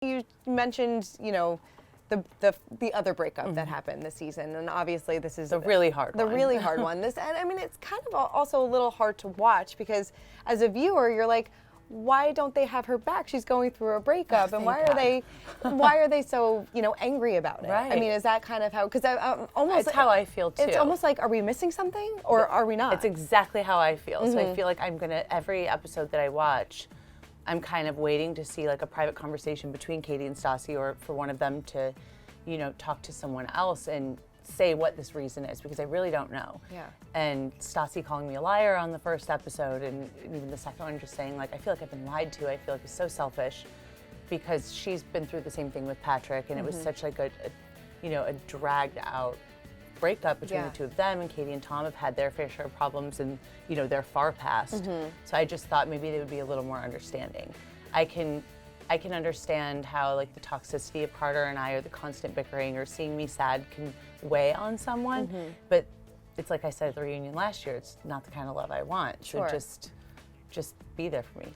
You mentioned, the other breakup that happened this season, and obviously this is the really hard one. The really hard one. And I mean, it's kind of also a little hard to watch because as a viewer, you're like, why don't they have her back? She's going through a breakup, and why are they so angry about it? Right. I mean, is that kind of how? Because almost it's how I feel too. It's almost like, are we missing something, or are we not? It's exactly how I feel. So I feel like every episode that I watch, I'm kind of waiting to see like a private conversation between Katie and Stassi, or for one of them to, talk to someone else and say what this reason is, because I really don't know. Yeah. And Stassi calling me a liar on the first episode, and even the second one just saying like, I feel like I've been lied to. I feel like it's so selfish, because she's been through the same thing with Patrick, and it was such like a dragged out breakup between the two of them, and Katie and Tom have had their fair share of problems, and they're far past. So I just thought maybe they would be a little more understanding. I can understand how like the toxicity of Carter and I, or the constant bickering or seeing me sad, can weigh on someone, but it's like I said at the reunion last year, it's not the kind of love I want. Sure. So just be there for me.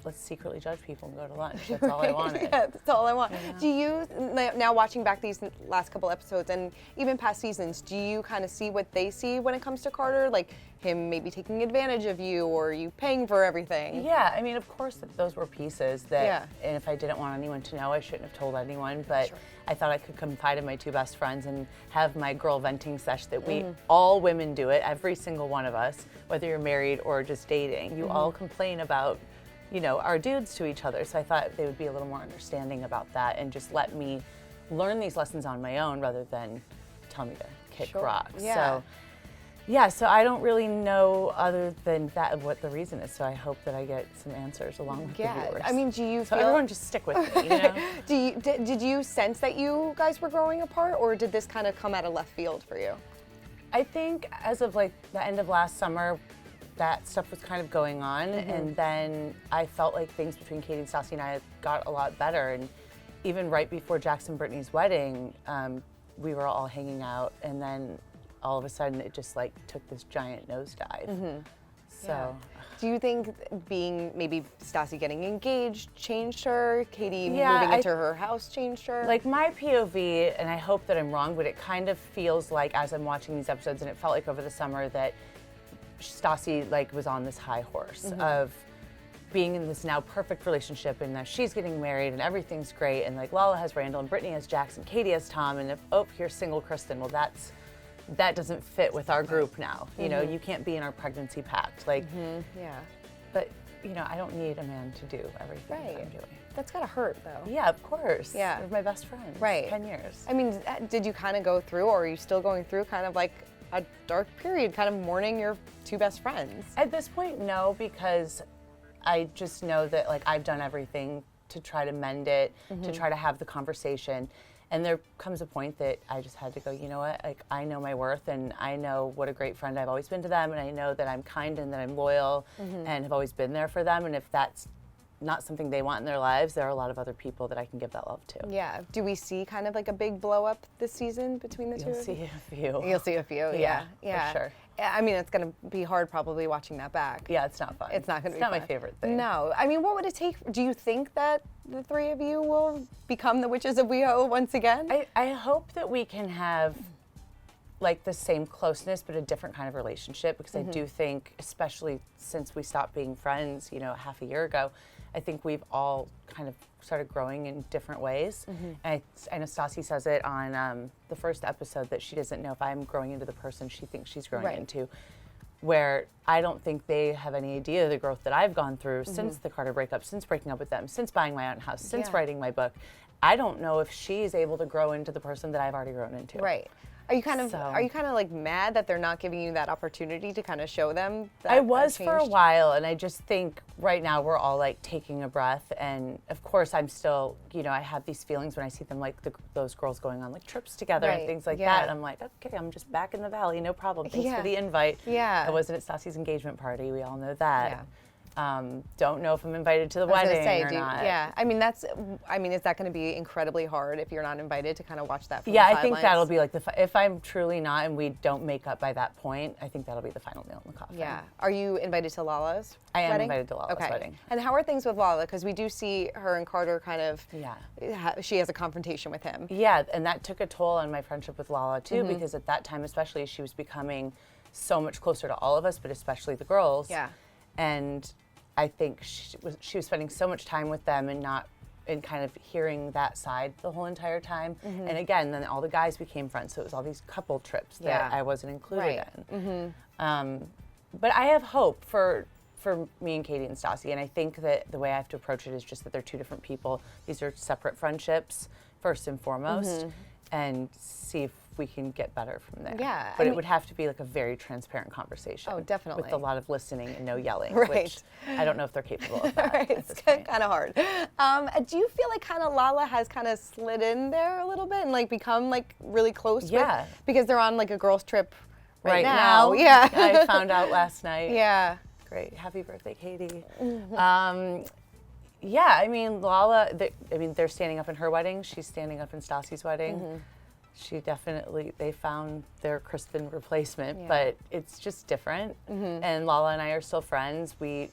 Let's secretly judge people and go to lunch. That's all I wanted. Yeah, that's all I want. Do you, now watching back these last couple episodes and even past seasons, do you kind of see what they see when it comes to Carter? Like him maybe taking advantage of you, or you paying for everything? Yeah, I mean, of course, those were pieces that, and if I didn't want anyone to know, I shouldn't have told anyone, but I thought I could confide in my two best friends and have my girl venting sesh that we, all women do it, every single one of us, whether you're married or just dating. You all complain about, our dudes to each other. So I thought they would be a little more understanding about that and just let me learn these lessons on my own rather than tell me to kick rocks. So I don't really know other than that what the reason is. So I hope that I get some answers along with the viewers. I mean, do you feel... everyone just stick with me, Did you sense that you guys were growing apart, or did this kind of come out of left field for you? I think as of like the end of last summer, that stuff was kind of going on, and then I felt like things between Katie and Stassi and I got a lot better, and even right before Jackson and Brittany's wedding, we were all hanging out, and then all of a sudden it just like took this giant nosedive. So, do you think being maybe Stassi getting engaged changed her? Katie moving into her house changed her? Like my POV, and I hope that I'm wrong, but it kind of feels like as I'm watching these episodes, and it felt like over the summer that Stassi like was on this high horse of being in this now perfect relationship, and now she's getting married and everything's great, and like Lala has Randall and Brittany has Jackson, Katie has Tom, and here's single Kristen. Well, that doesn't fit with our group now. You can't be in our pregnancy pact. Like, but I don't need a man to do everything that I'm doing. That's gotta hurt though. Yeah, of course. Yeah. They're my best friends. 10 years. I mean, did you kind of go through, or are you still going through kind of like a dark period, kind of mourning your two best friends? At this point, no, because I just know that like I've done everything to try to mend it, to try to have the conversation. And there comes a point that I just had to go, you know what, like I know my worth, and I know what a great friend I've always been to them, and I know that I'm kind and that I'm loyal and have always been there for them. And if that's not something they want in their lives, there are a lot of other people that I can give that love to. Yeah. Do we see kind of like a big blow up this season between the two? You'll see a few. You'll see a few, yeah. For sure. I mean, it's going to be hard probably watching that back. Yeah, it's not fun. It's not going to be fun. fun. It's not my favorite thing. No. I mean, what would it take? Do you think that the three of you will become the witches of WeHo once again? I hope that we can have like the same closeness but a different kind of relationship, because I do think, especially since we stopped being friends, half a year ago, I think we've all kind of started growing in different ways. And I know Stassi says it on the first episode that she doesn't know if I'm growing into the person she thinks she's growing into, where I don't think they have any idea the growth that I've gone through since the Carter breakup, since breaking up with them, since buying my own house, since writing my book. I don't know if she's able to grow into the person that I've already grown into. Right. Are you kind of like mad that they're not giving you that opportunity to kind of show them that? I was for a while, and I just think right now we're all like taking a breath, and of course I'm still, I have these feelings when I see them like those girls going on like trips together and things like that. And I'm like, okay, I'm just back in the valley, no problem. Thanks for the invite. Yeah. I wasn't at Stassi's engagement party. We all know that. Don't know if I'm invited to the I was wedding gonna say, or not. yeah. I mean, is that going to be incredibly hard if you're not invited to kind of watch that from Yeah, the I think sidelines? that'll be like if I'm truly not and we don't make up by that point, I think that'll be the final nail in the coffin. Yeah. Are you invited to Lala's I am wedding? invited to Lala's Okay. wedding. And how are things with Lala? Because we do see her and Carter kind of, Yeah. she has a confrontation with him. Yeah, and that took a toll on my friendship with Lala too, because at that time especially she was becoming so much closer to all of us, but especially the girls. Yeah. And I think she was spending so much time with them and kind of hearing that side the whole entire time. And again, then all the guys became friends, so it was all these couple trips that I wasn't included in. But I have hope for me and Katie and Stassi, and I think that the way I have to approach it is just that they're two different people. These are separate friendships, first and foremost, and see if we can get better from there. Yeah, But it would have to be like a very transparent conversation. Oh, definitely. With a lot of listening and no yelling, Right. which I don't know if they're capable of that Right, at it's this point. kind of hard. Do you feel like kind of Lala has kind of slid in there a little bit and like become like really close Yeah. because they're on like a girls trip right now. Yeah. I found out last night. Yeah. Great. Happy birthday, Katie. Yeah, I mean, Lala, they're standing up in her wedding. She's standing up in Stassi's wedding. They found their Kristen replacement, but it's just different. And Lala and I are still friends. We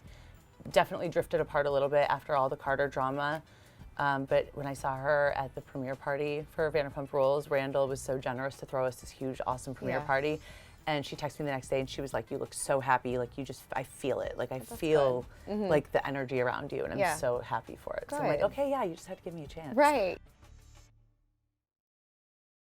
definitely drifted apart a little bit after all the Carter drama. But when I saw her at the premiere party for Vanderpump Rules, Randall was so generous to throw us this huge, awesome premiere party. And she texted me the next day and she was like, "You look so happy. Like, I feel it. Like, I feel like the energy around you. And I'm so happy for it." So I'm like, Good. okay, yeah, you just had to give me a chance. Right.